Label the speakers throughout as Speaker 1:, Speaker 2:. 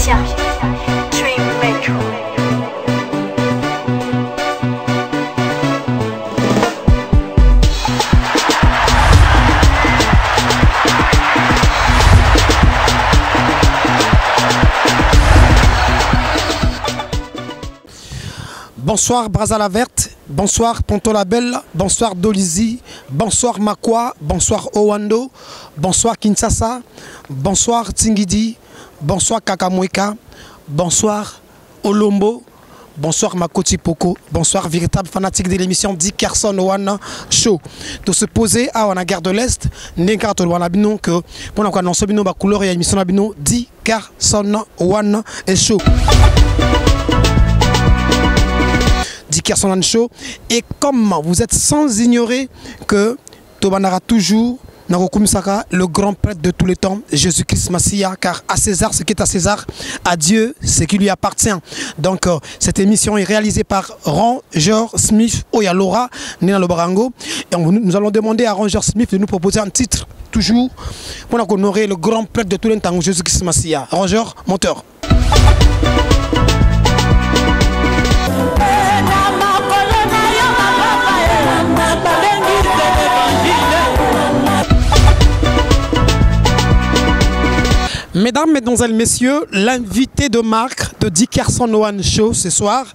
Speaker 1: musicien Dream Metro.
Speaker 2: Bonsoir Braza la Verte, bonsoir Ponto la Belle, bonsoir Dolizi, bonsoir Makwa, bonsoir Owando, bonsoir Kinshasa, bonsoir Tingidi, bonsoir Kakamweka, bonsoir Olombo, bonsoir Makoti Poko, bonsoir véritable fanatique de l'émission Dick Carson One Show. De se poser à la gare de l'Est, n'encar to wana bino que pour qu'on annonce bino ba couleur et émission bino Dick Carson One Show. Dick Carson Show. Et comme vous êtes sans ignorer que Tobanara toujours le grand prêtre de tous les temps, Jésus-Christ Massia, car à César ce qui est à César, à Dieu ce qui lui appartient. Donc cette émission est réalisée par Ranger Smith Oyalora, Nina Lobarango. Et nous allons demander à Ranger Smith de nous proposer un titre toujours pour honorer le grand prêtre de tous les temps, Jésus-Christ Massia. Ranger, monteur. Mesdames, Mesdemoiselles, Messieurs, l'invité de marque de Dick Carson One Show ce soir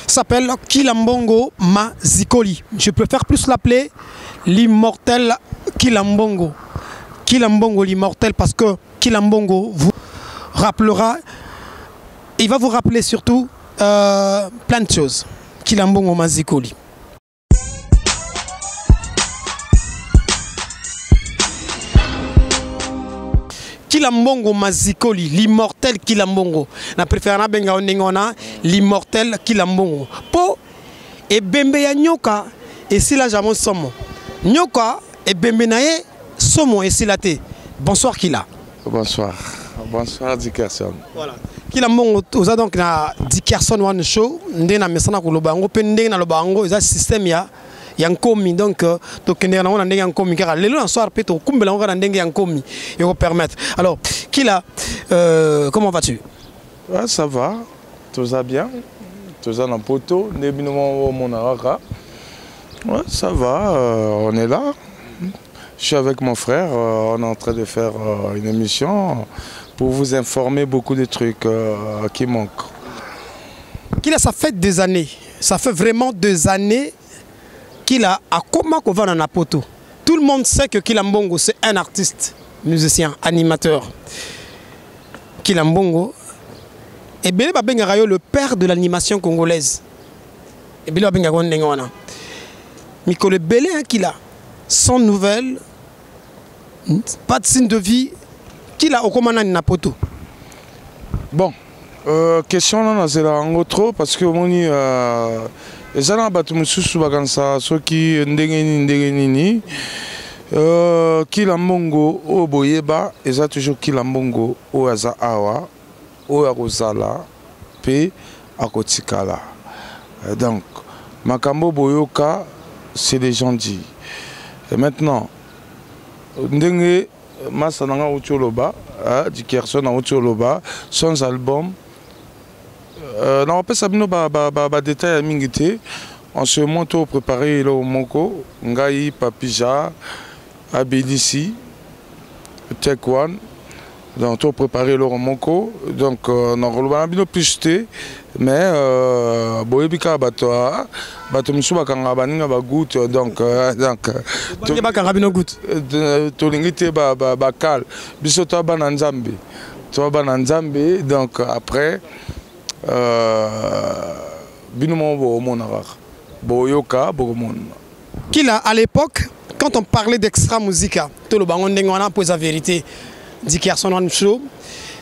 Speaker 2: s'appelle Kilambongo Mazikoli. Je préfère plus l'appeler l'immortel Kilambongo. Kilambongo l'immortel parce que Kilambongo vous rappellera, il va vous rappeler surtout plein de choses. Kilambongo Mazikoli. Kilambongo Mazikoli, l'immortel Kilambongo. Na préféré benga onengona l'immortel Kilambongo. Po e bembe ya nyoka et si la jamon somo. Nyoka e bembe nae somo et si la te. Bonsoir Kila.
Speaker 3: Bonsoir. Bonsoir Dick Carson. Voilà.
Speaker 2: Kilambongo oza donc na Dick Carson One Show ndena mesana ko lobango pe ndena lobango eza système ya Yankomi donc to kender na on ndenge Yankomi car lelo en soir pe to kumbela on ndenge Yankomi et vous permettre. Alors Kila comment vas-tu?
Speaker 3: Ouais, ça va. Tout va bien. Tout ça dans poto début mon araka. Ouais, ça va, on est là. Je suis avec mon frère, on est en train de faire une émission pour vous informer beaucoup de trucs qui manquent.
Speaker 2: Kila, ça fait des années. Ça fait vraiment des années qu'il a à comment qu'on va dans la poto. Tout le monde sait que Kilambongo c'est un artiste, musicien, animateur. Kilambongo et Bele Babengarayo le père de l'animation congolaise. Et Bele Babengarayo Ndengona. Mikole Bele qu'il a sans nouvelles, pas de signe de vie, qu'il a au commandant na poto.
Speaker 3: Bon, question là c'est là en trop parce que mon et ça n'a pas tout mususu bakansa soki ndenge nini Kilambongo o boyeba eza toujours Kilambongo o aza awa o akozala pe akotikala. Donc makambo boyoka c'est des gens dit. Et maintenant ndenge masananga utoloba Dick Carson na utoloba son album non, pas ça détail à mingité. En ce moment, tout préparé au Moko, Ngaï, Papija, Abélissi, Tech One. Donc, tout préparé au Moko. Donc, on a bien plus jeté. Mais, Boébika Batoa, Batomisuba Kangabaninga Bagout. Donc, Tolingité Bakal, Bissota Bananzambi. Toi Bananzambi. Donc, après.
Speaker 2: Kila, à l'époque, quand on parlait d'extra musica, tout le bangon d'engwana pour la vérité, Dick Carson One Show,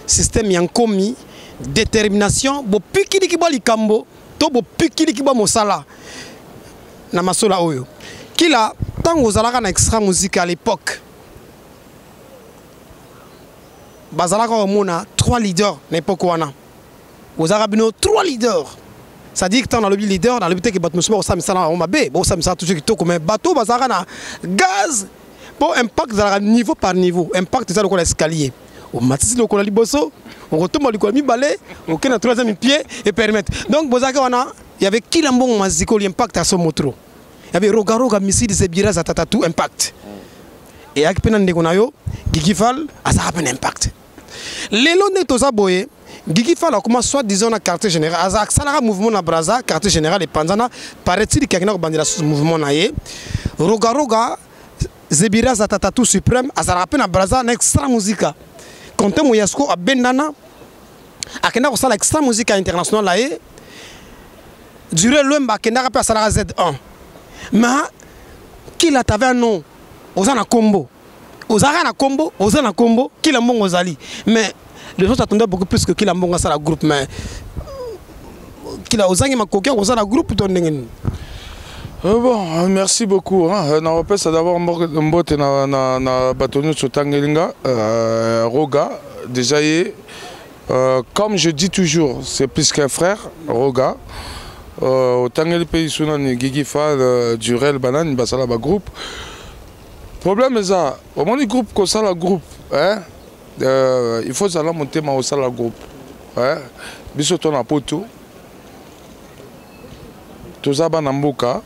Speaker 2: système Yankomi, détermination, bo pikili kiba likambo, to bo pikili kiba mosala, na masola oyo. Kila, tant que vous avez un extra musica à l'époque, bazalaka omona 3 leaders à l'époque wana. Vous avez 3 leaders. Ça dit que dans le leader, dans le but que bateau nous sommes ça on m'a bé, bon ça me sert toujours qui tourne mais bateau bazarana gaz, bon impact niveau par niveau, impact ça le escalier. au matisi le kola liboso, on retombe au kola mi-balé, on ken à troisième pied et permettre. Donc, Bozaka, il y avait Kilambongo Maziko, l'impact à son motro. Il y avait Roga Missile, Zebira, Zatatatou, impact. Et avec Penan de Gonayo, Gigifal, ça a un impact. Les lots de Toza Boye, Gigifal a commencé soit disons à quartier général, à Salara mouvement à Braza, quartier général et Panzana, paraît-il qu'il y a un bandit mouvement naïe. Roga, Zebira, Zatatatou suprême, à Sarapena Braza, une extra musique. Quand on Moyasko à Bendana, à Kena Rosa, l'extra musique internationale naïe, durant l'Emba, Kena Rapé à Salara Z1. Mais, qui l'a t'avait un nom? Ozana combo. Ozana combo, Ozana combo, Kilambongo Ozali. Mais les gens attendaient beaucoup plus que Kilambongo ça la groupe. Mais Ozangi Makokia, Ozana groupe ton nengen.
Speaker 3: Bon, merci beaucoup. On va ça d'abord mbote na bâtonnier Sotangelinga, Roga. Déjà, comme je dis toujours, c'est plus qu'un frère, Roga. Au Tangeli pays Sunan, Gigifal, Durel, Banane, Basala groupe. Problème est ça, au moment du groupe, comme ça, le groupe, il faut aller monter au sein du groupe. Bisoton à Poto, Tozaba Namboka,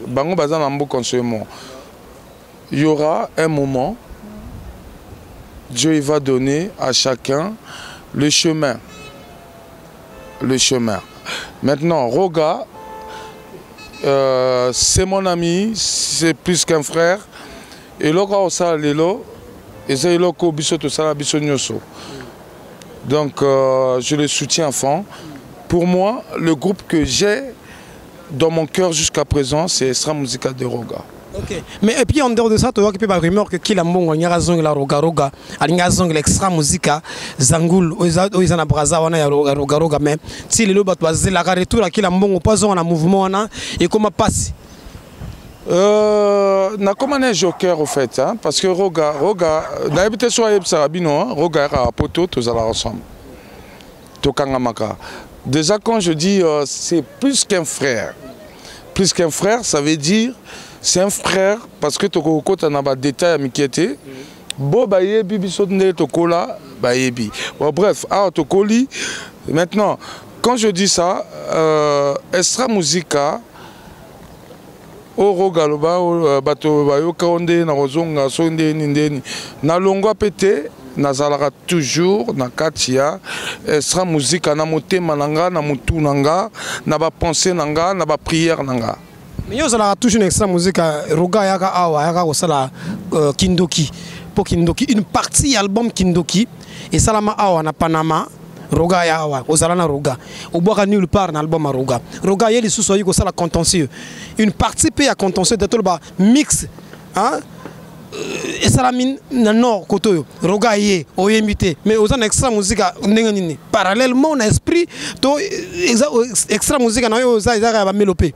Speaker 3: Bango Bazan Namboka en ce moment. Il y aura un moment, Dieu va donner à chacun le chemin. Le chemin. Maintenant, Roga, c'est mon ami, c'est plus qu'un frère. Et là, on s'est lelo, et c'est là qu'on bisote ça bisognoso. Donc, je le soutiens à fond. Pour moi, le groupe que j'ai dans mon cœur jusqu'à présent, c'est Extra Musica de Roga.
Speaker 2: Ok. Mais et puis en dehors de ça, tu vois qu'il peut y avoir rumeur que Kilambongo, il y a raison la Roga, il y a raison l'extra musica, Zangoul, ils en a braza, on a Roga, mais si les lots battent la retour à Kilambongo, pas en mouvement, et comment passe?
Speaker 3: Na comme un joker au fait, hein, parce que Roga, d'habitude soit Sarabino, Roga à Poto, tous à la ensemble. Tokangamaka. Déjà quand je dis c'est plus qu'un frère, ça veut dire c'est un frère parce que tu as des détails à m'inquiéter. Bon, bref, maintenant, quand je dis ça, Extra Musica, Roga, na longwa pété, nazalaka toujours na katia Extra Musica na motema nanga na mutu nanga na ba pensée nanga na ba prière nanga.
Speaker 2: Mais vous avez toujours une extra musique, Roga Yaka Awa, Yaka Osala Kindoki, pour Kindoki, une partie album Kindoki, et Salama Awa na Panama, Roga Yawa, Osalana Roga, au bois nulle part dans l'album Roga. Roga Yeli sous-soyi Osala contentieux. Une partie peut à contentieux de tout le bas, mix, hein, et Salamine, non, Kotoyo, Roga Yé, Oyemité, mais aux extra musique, parallèlement, on a esprit, extra musique, on a mélopé.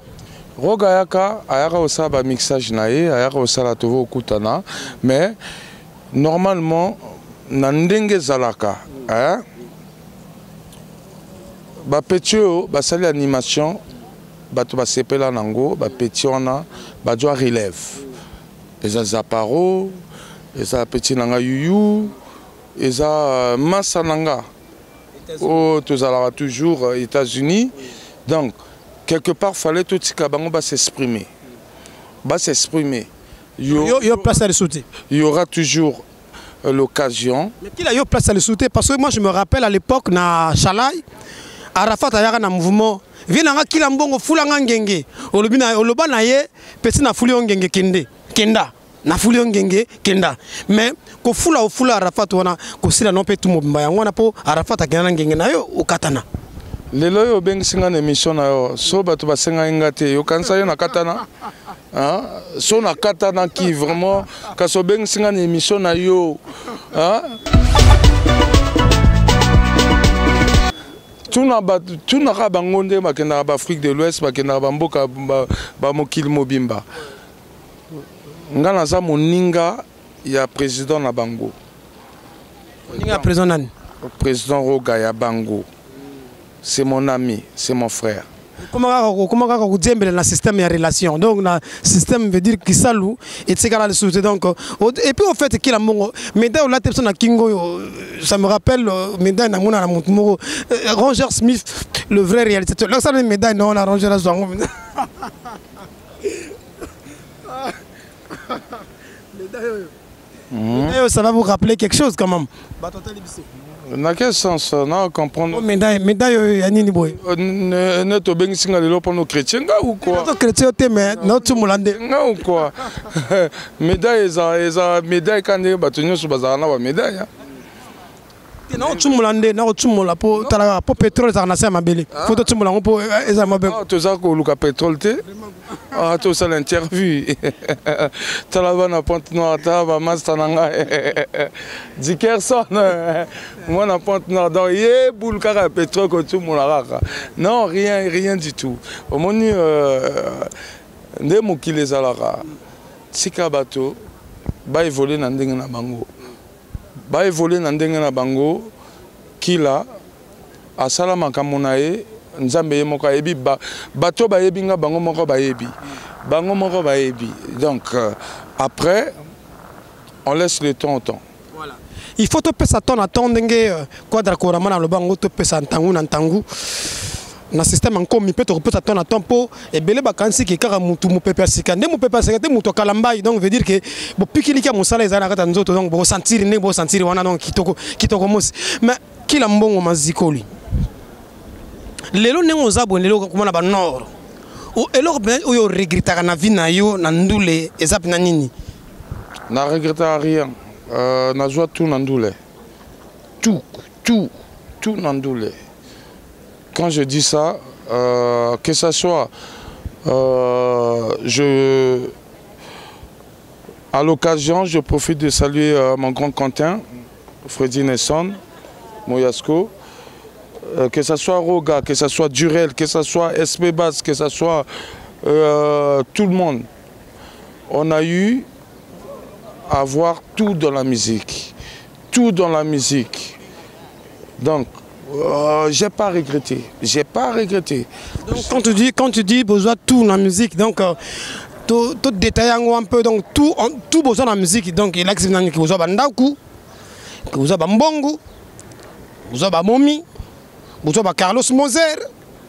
Speaker 3: Roga Yaka, ayaka osa ba mixage nae, ayaka osa la tovo okutana, mais normalement na ndenge zalaka, hein? Ba petio, ba sali animation, ba to ba sepela nango, ba petiona, ba doit relève. Eza zaparo, eza petit nanga yuyu, eza massa nanga. Oh, tous alors toujours États-Unis, donc quelque part, il fallait tout s'exprimer. Il y aura toujours l'occasion.
Speaker 2: Mais qui a eu place à le soutenir? Parce que moi, je me rappelle à l'époque, na Chalai, Arafat a eu un mouvement. Vilanga Kilambongo, Fulanga Ngenge. Oloba na ye, petit na Fulio Ngenge Kenda. Na Fulio Ngenge Kenda. Mais, ko fula o fula Arafat, wana, ko sila non pe tout mobimba. Wana po Arafat a Kenda Ngenge na yo, o katana.
Speaker 3: Lelo yo bengisinga na émission na yo so bato basenga ngate yo kanisa yo na katana hein so na katana qui vraiment kaso bengisinga na émission na yo hein tuna ka bangonde makenda ba Afrique de l'Ouest bakenda ba mboka ba mokili mobimba ngana za moninga ya président na bango
Speaker 2: moninga président nani
Speaker 3: président Roga ya bango. C'est mon ami, c'est mon frère.
Speaker 2: Comment vous dites le système de relation. Donc le système veut dire qu'il salue et c'est quand le donc et puis au fait qu'il a mon médaille la personne à Kingo ça me rappelle médaille na mona na mutmoro Roger Smith le vrai réalisateur. Là ça les médailles non la Roger la zongo. Ça va vous rappeler quelque chose quand même.
Speaker 3: Dans quel sens? Non, comprendre.
Speaker 2: Médaille, Yanini Boy.
Speaker 3: Net au Bensinga de l'Opon chrétien ou quoi?
Speaker 2: Notre chrétien, mais notre Moulande.
Speaker 3: Non, ou quoi? Médaille, médaille quand il y a battu sur Bazarana, médaille.
Speaker 2: Non, tu m'as non, tu m'as pour pétrole, ça n'a pas mabélé. Faut que tu m'as pour les amabés.
Speaker 3: Ah, tu sais que le pétrole, ah, tu sais l'interview. Tu as la bonne pointe noire, tu as la masse nanga. Dickerson, moi la pointe noire, donc il y a boule car pétrole que tu m'as. Non, rien du tout. Au moins, ne moukile zalara. Tika bateau, ba évoluer dans ndenge bango. Ba évoluer na ndenge na bango kila asala makambo na ye nzambe ye moko ayebi bato bayebi nga bango moko bayebi donc après on laisse le temps au temps.
Speaker 2: Voilà. Il faut te passer ton attendre ndenge quadra korama na lobango te passer ntangu na ntangu na système encore mi peut te reposer ton attendre pour et belé bakansi ki kaka mutu mu pepe sika nde mu pepe sika te mutu kalambai donc veut dire que bo pikili kia musala ezana kata nzoto donc bo sentir wana donc kitoko mosi mais kila mbongo mazikoli lelo nengo zabo lelo komona ba nord o elor ben oyo regrettaka na vie na yo na ndule ezap na nini
Speaker 3: na regretta rien na joie tout na ndule tout na ndule. Quand je dis ça, que ce soit, à l'occasion, je profite de saluer mon grand Quentin, Freddy Nesson, Moyasco, que ce soit Roga, que ce soit Durel, que ce soit SP Bass, que ce soit tout le monde. On a eu à voir tout dans la musique. Donc, j'ai pas regretté.
Speaker 2: Donc quand tu dis besoin de tout dans la musique, donc tout détail un peu, donc tout besoin dans la musique, donc il y a que vous avez bandaku, que vous avez bambongo, vous avez momi, vous avez Carlos Moser,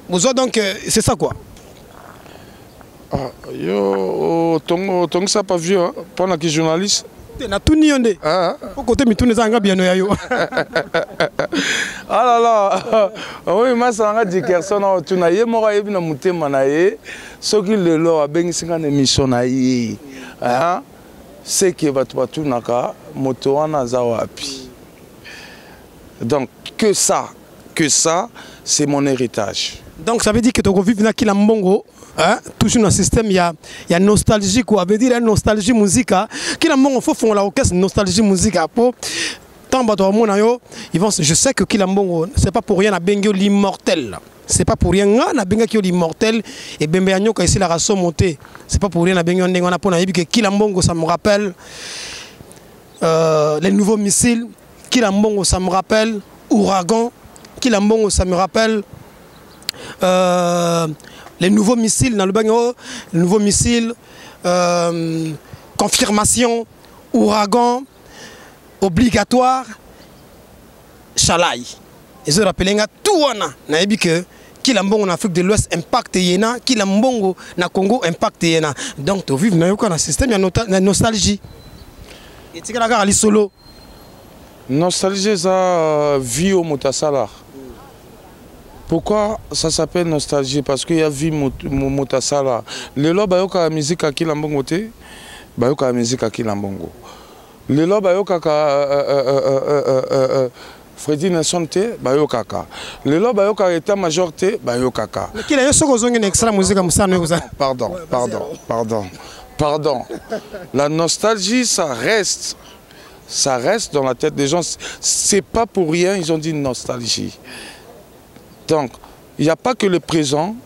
Speaker 2: vous avez donc c'est ça quoi.
Speaker 3: Ah, yo, ton ça pas vu, hein, pendant que journaliste.
Speaker 2: Na tout nyonde. Ah. Au côté mitune zanga bien yo.
Speaker 3: Ah là là. Oui, moi ça nga Dickerson na tuna ye moko yebi na mutema na ye. Soki lelo abengisinga na mission na ye. Ah. C'est que batu naka moto wana za wapi. Donc que ça, c'est mon héritage.
Speaker 2: Donc ça veut dire que tu vis dans kila mbongo. Hein? Toujours dans le système, il y a nostalgie, quoi. Ça veut dire nostalgie musique. Kila mbongo faut faire la orchestre nostalgie musique. Tant je sais que kila mbongo, c'est pas pour rien à Bengo l'immortel. C'est pas pour rien à Bengo qui est l'immortel et Bembe Agno qui ici la race montée. C'est pas pour rien à Bengo on a pour que kila mbongo ça me rappelle les nouveaux missiles. Kila mbongo ça me rappelle Ouragan. Kila mbongo ça me rappelle les nouveaux missiles dans le bagno, les nouveaux missiles, confirmation, ouragan, obligatoire, chalai. Et je rappelle tout on a dit que Kilambongo en Afrique de l'Ouest impacte yena, Kilambongo na Congo impacte yena. Donc tu vis dans un système il y a nostalgie. Et tu regardes ali solo.
Speaker 3: Nostalgie ça vie au Motasala. Pourquoi ça s'appelle nostalgie? Parce qu'il y a vie Motasala. Le lo bayoka la musique à Kilambongo te, bayoka la musique à Kilambongo. Le lo bayoka Freddy Nesson te, bayoka ka. Le lo bayoka état-major te, bayoka ka.
Speaker 2: Mais qu'il y a ce qu'on a extra musique comme ça,
Speaker 3: Pardon. La nostalgie, ça reste dans la tête des gens. C'est pas pour rien, ils ont dit nostalgie. Donc, il n'y a pas que le présent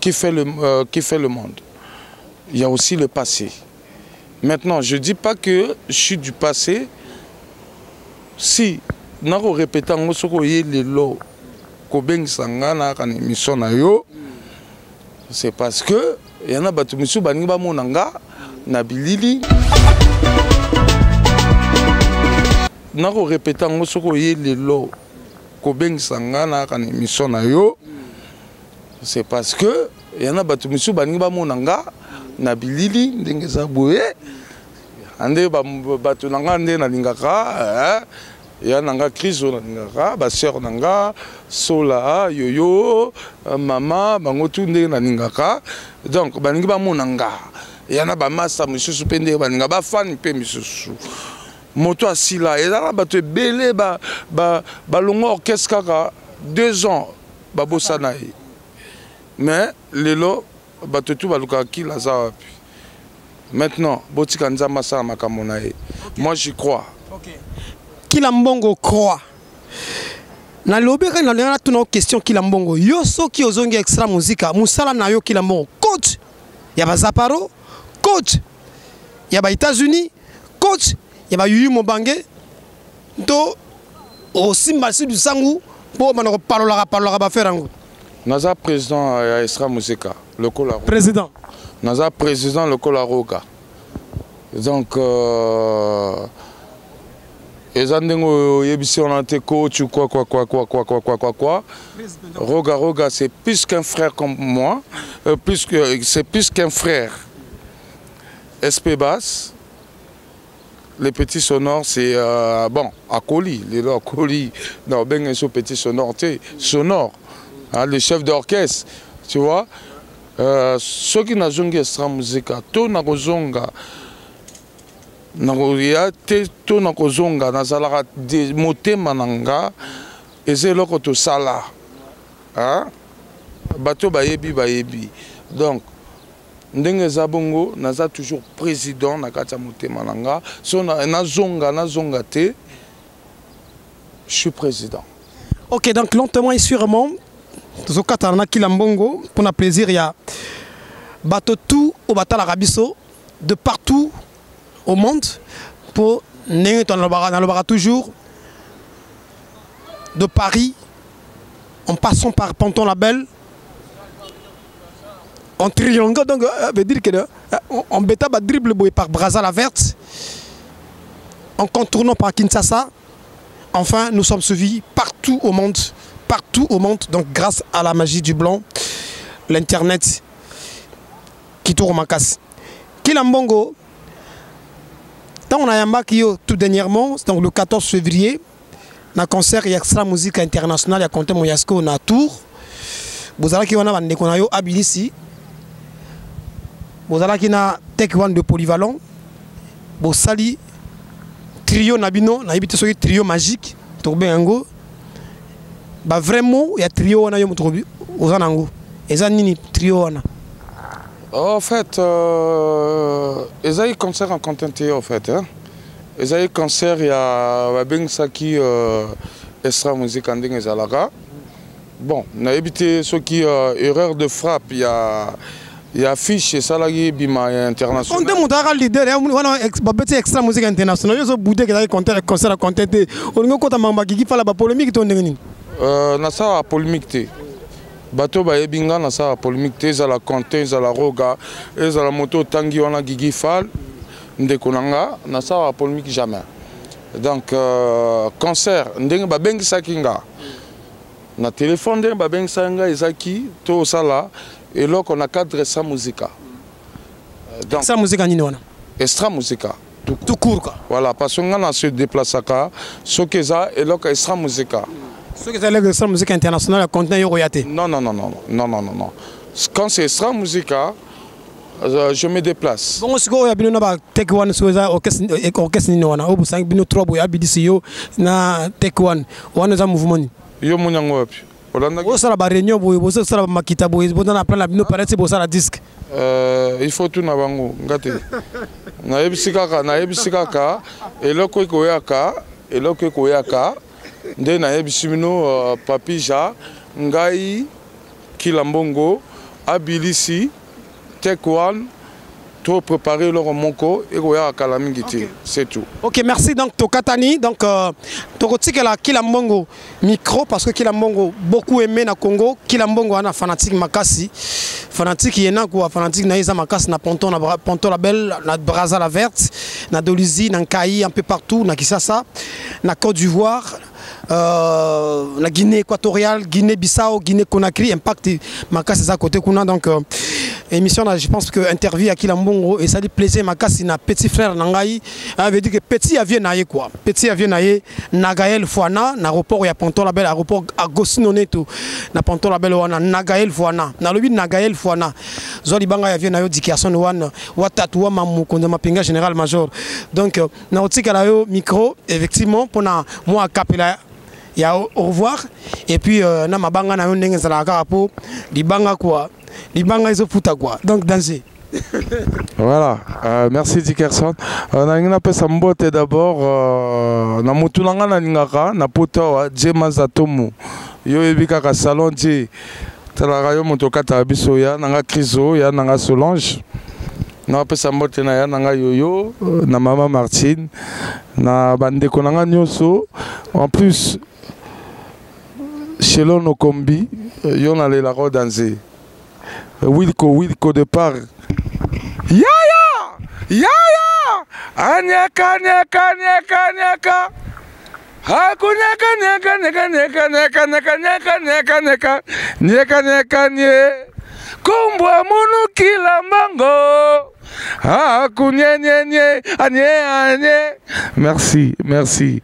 Speaker 3: qui fait le monde. Il y a aussi le passé. Maintenant, je ne dis pas que je suis du passé. Si, nous répétons ce que les lots, Kobeng Sangana, quand émission na yo, c'est parce que il y en a bato misu baningi ba monanga na bilili nako répéter ngo soko yelelo ko bengisa nga na kana émission na yo c'est parce que il y en a bato misu baningi ba monanga na bilili ndenge za boye ande bato nanga nde na lingaka ya nanga krizo na lingaka ba sœur nanga sola yoyo mama bango tu nde na lingaka donc baningi ba monanga ya na ba masa misusu pende baninga ba fan pe misusu moto asila ezala bato ebele ba longo orchestre kaka 2 ans ba bosana yi mais lelo bato tu baluka kila za wapi maintenant botika nzamba sa makambo na ye moi j'y crois.
Speaker 2: OK. Kila mbongo croit na lobeka na tuna question kila mbongo yo soki ozongi extra musica musala na yo kila mbongo coach ya ba Zaparo coach ya ba États-Unis coach ya ba Yuyu Mobange to o simba si du sangu po manako parola ba ferango
Speaker 3: naza président ya extra musica le Kola
Speaker 2: président
Speaker 3: naza président le Kola Roga donc Ezandengo yebisi on a été coach ou quoi. Roga c'est plus qu'un frère comme moi, c'est plus qu'un frère. SP Bass, les petits sonores c'est bon, Akoli, les Akoli, non ben un petit sonore, sonore, hein, le chef d'orchestre, tu vois. Ceux qui n'ont pas extra musique, tout n'a pas zonga. Nagoya te to nakozonga nazalaka de motema nanga ezeloko to sala hein bato bayebi donc ndenge za bongo naza toujours président na kati ya motema nanga so nazonga te je suis président.
Speaker 2: OK, donc lentement et sûrement tozokatana kila mbongo pour na plaisir ya bato tout au batala rabiso de partout au monde pour toujours de Paris en passant par Ponton Label en triangle donc veut dire que on bêta dribble par Brazza la Verte en contournant par Kinshasa. Enfin nous sommes suivis partout au monde donc grâce à la magie du blanc, l'internet qui tourne ma casse Kilambongo. Tant on a yamba qui tout dernièrement, donc le 14 février, na concert Extra Musique International ya compté Moyasko na tour. Bozala ki wana bande kona yo abilisi. Bozala ki na Tech One de polyvalent. Bosali trio nabino na ibite soki trio magique to bengo. Ba vraiment ya trio wana yo mutrobi ozanango. Eza nini trio wana?
Speaker 3: En fait, ils ont eu concert en contenté en fait. Ils ont eu concert il y a Bensaki Extra Musique en dingue Zalaga. Bon, on a évité ce qui erreur de frappe. Il y a fiche et salarié Bima international.
Speaker 2: On demande à leader, on a Extra Musique International. Ils ont boudé qu'ils ont concert à contenté. On a compté Mamba qui fait la polémique.
Speaker 3: Na ça polémique. Bato ba ebinga na sa polémique te za la conté za la roga et za la moto tangi wana gigi fal ndeko nanga na sa polémique jamais. Donc concert ndenge ba bengi sakinga na téléphone ndenge ba bengi sanga ezaki to sala et là on a cadre sa musique.
Speaker 2: Donc sa musique nini wana?
Speaker 3: Extra musique.
Speaker 2: Tout court quoi.
Speaker 3: Voilà parce qu'on a se déplacer ka ce que ça et là extra musique.
Speaker 2: Ce que c'est l'extra musique internationale à contenir Yoroyate.
Speaker 3: Non. Quand c'est extra musique, je me déplace.
Speaker 2: Bon, si vous avez un Tech One, si vous avez orchestre, vous avez 3 boys, na Tech One, vous avez un mouvement.
Speaker 3: Yo munyango wapi?
Speaker 2: Vous avez une réunion, vous avez un makita, vous avez un plan, vous avez un disque.
Speaker 3: Il faut tout nabango, ngate. Na ebisikaka, et là koyaka, nde na ebisimino papija ngai Kilambongo abilisi Tech One tout préparer leur monko et goya kalamingiti c'est tout.
Speaker 2: OK, merci donc Tokatani donc Tokotiki la Kilambongo micro parce que Kilambongo beaucoup aimé na Congo Kilambongo ana fanatique makasi fanatique yena quoi fanatique na isa makas na Ponto la Belle na Braza la Verte na Dolisie na Nkayi un peu partout na Kisasa na Côte d'Ivoire la Guinée équatoriale, Guinée-Bissau, Guinée-Conakry, impact makas à côté kuna donc émission là je pense que interview à Kilambongo et ça dit plaisir makas na petit frère nangai veut dire que petit avion naie quoi petit avion naie Nagaël Fouana na aéroport ya Ponto la Belle aéroport Agostino Neto na Ponto la Belle wana Nagaël Fouana na lobi Nagaël Fouana zoli banga avion nayo dikiason wana watatu wa mamu konde mapinga général major donc na otika la yo micro effectivement pour na moi capella ya au revoir et puis na mabanga na yo ndenge zala ka po libanga quoi libanga izo futa quoi donc danger.
Speaker 3: Voilà, merci Dickerson. Nangina pesa mbote d'abord na mutu nanga na lingaka na poto wa Jema Zatomu yo ebika ka salon di tala yo moto kata biso ya nanga Krizo ya nanga Solange na pesa mbote na ya nanga Yoyo na mama Martine na bandeko nanga nyoso en plus Chelon Okombi yo na le la danser Wilco départ Yaya anyaka hakunyaka kumbwa munu kilambango hakunyenyenye anye merci